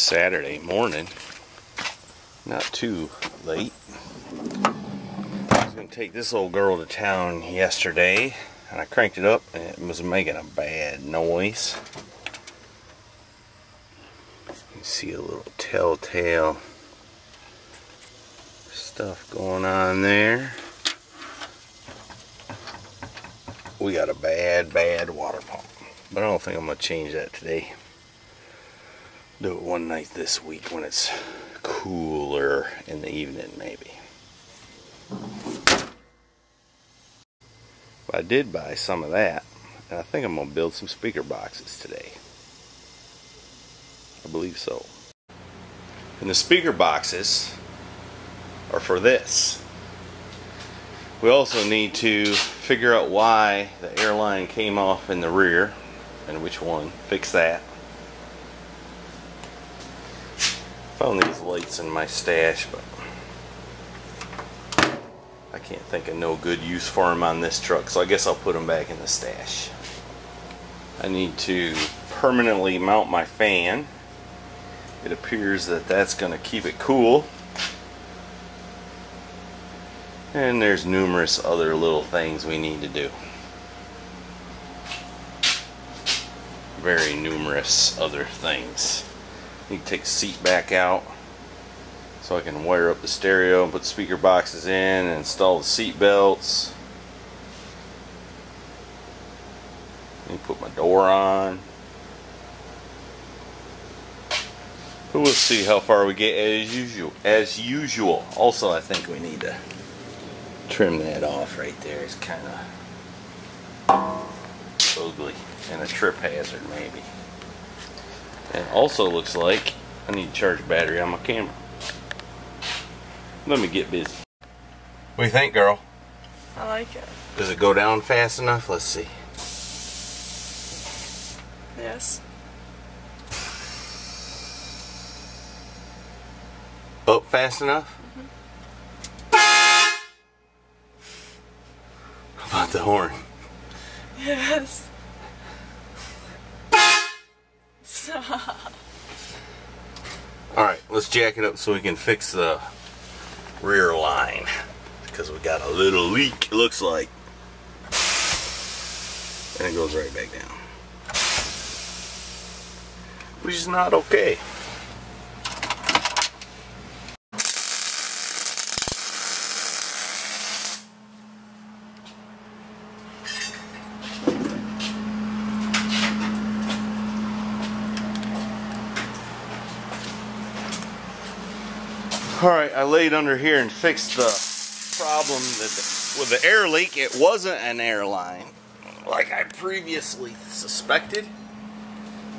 Saturday morning, not too late. I was going to take this old girl to town yesterday, and I cranked it up and it was making a bad noise. You can see a little telltale stuff going on there. We got a bad water pump, but I don't think I'm going to change that today. Do it one night this week when it's cooler in the evening, maybe. But I did buy some of that, and I think I'm going to build some speaker boxes today. I believe so. And the speaker boxes are for this. We also need to figure out why the air line came off in the rear and which one. Fix that. Found these lights in my stash, but I can't think of no good use for them on this truck, so I guess I'll put them back in the stash. I need to permanently mount my fan. It appears that that's going to keep it cool. And there's numerous other little things we need to do. Very numerous other things. Need to take the seat back out so I can wire up the stereo and put the speaker boxes in and install the seat belts. Need to put my door on. But we'll see how far we get as usual. Also, I think we need to trim that off right there. It's kind of ugly and a trip hazard maybe. And it also looks like I need to charge a battery on my camera. Let me get busy. What do you think, girl? I like it. Does it go down fast enough? Let's see. Yes. Up fast enough? Mm-hmm. How about the horn? Yes. Stop. Alright, let's jack it up so we can fix the rear line, because we got a little leak, it looks like, and it goes right back down, which is not okay. Alright, I laid under here and fixed the problem with the air leak. It wasn't an air line like I previously suspected.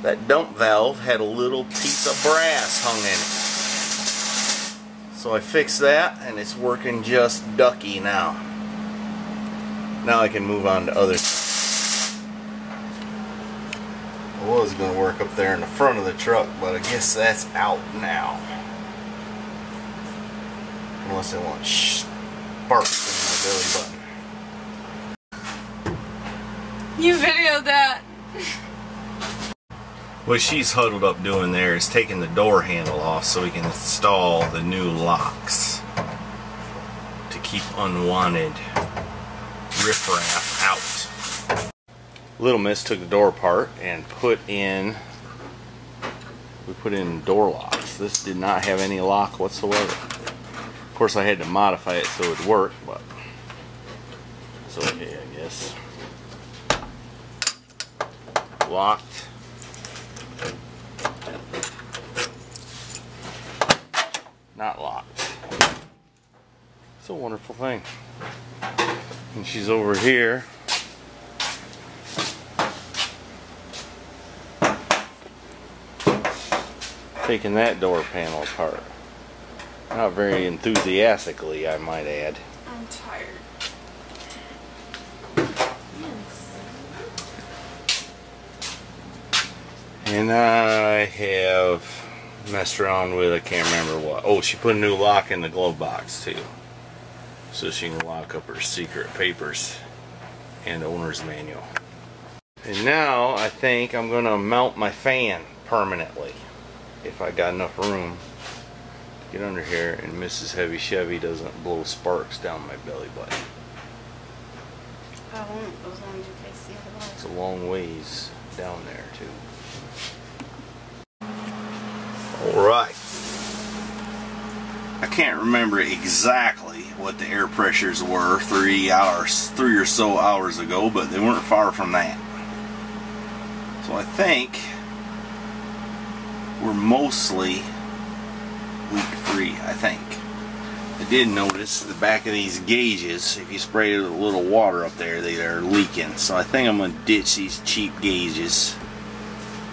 That dump valve had a little piece of brass hung in it. So I fixed that and it's working just ducky now. Now I can move on to other things. I was going to work up there in the front of the truck, but I guess that's out now. Unless I want sparks in my belly button. You videoed that. What she's huddled up doing there is taking the door handle off so we can install the new locks to keep unwanted riffraff out. Little Miss took the door apart and put in door locks. This did not have any lock whatsoever. Of course, I had to modify it so it would work, but it's okay, I guess. Locked. Not locked. It's a wonderful thing. And she's over here. Taking that door panel apart. Not very enthusiastically, I might add. I'm tired. And I have messed around with, I can't remember what. Oh, she put a new lock in the glove box too, so she can lock up her secret papers and owner's manual. And now I think I'm going to mount my fan permanently if I got enough room to get under here and Mrs. Heavy Chevy doesn't blow sparks down my belly button. I won't, as long as you face the other way. It's a long ways down there too. Alright. I can't remember exactly what the air pressures were 3 or so hours ago, but they weren't far from that. So I think we're mostly leak free, I think. I did notice the back of these gauges, if you spray a little water up there, they are leaking. So I think I'm going to ditch these cheap gauges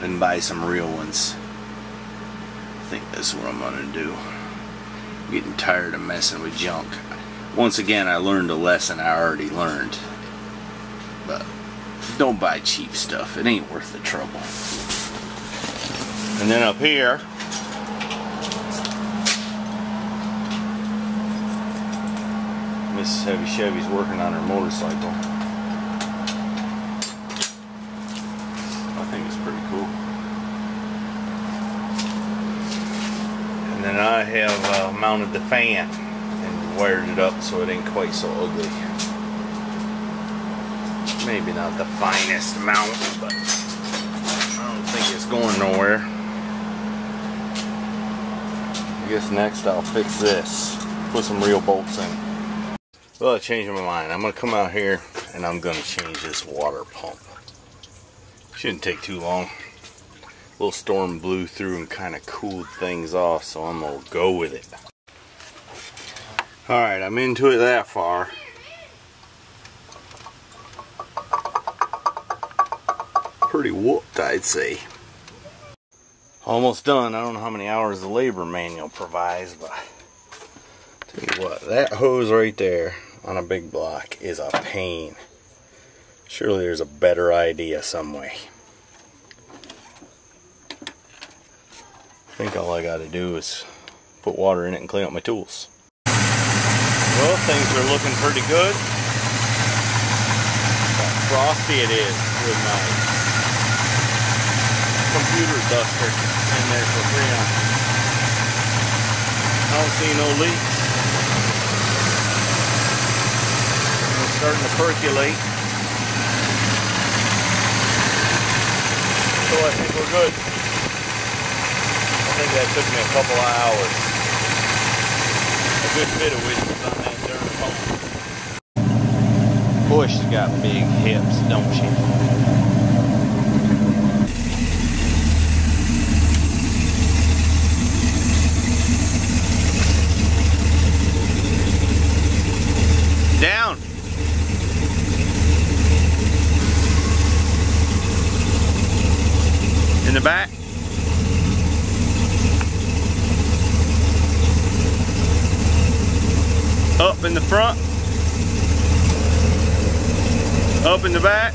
and buy some real ones. I think that's what I'm going to do. I'm getting tired of messing with junk. Once again, I learned a lesson I already learned. But don't buy cheap stuff. It ain't worth the trouble. And then up here, Mrs. Heavy Chevy's working on her motorcycle. I think it's pretty cool. And then I have mounted the fan and wired it up so it ain't quite so ugly. Maybe not the finest mount, but I don't think it's going nowhere. I guess next I'll fix this. Put some real bolts in. Well, I changed my mind. I'm going to come out here and I'm going to change this water pump. Shouldn't take too long. A little storm blew through and kind of cooled things off, so I'm going to go with it. Alright, I'm into it that far. Pretty whooped, I'd say. Almost done. I don't know how many hours the labor manual provides, but tell you what, that hose right there on a big block is a pain. Surely there's a better idea some way. I think all I gotta do is put water in it and clean up my tools. Well, things are looking pretty good. Frosty it is with my computer duster in there for Freon. I don't see no leaks. It's starting to percolate. So I think we're good. I think that took me a couple of hours. A good bit of which on that darn pump. Boy, she's got big hips, don't she? Down. In the back. Up in the front. Up in the back.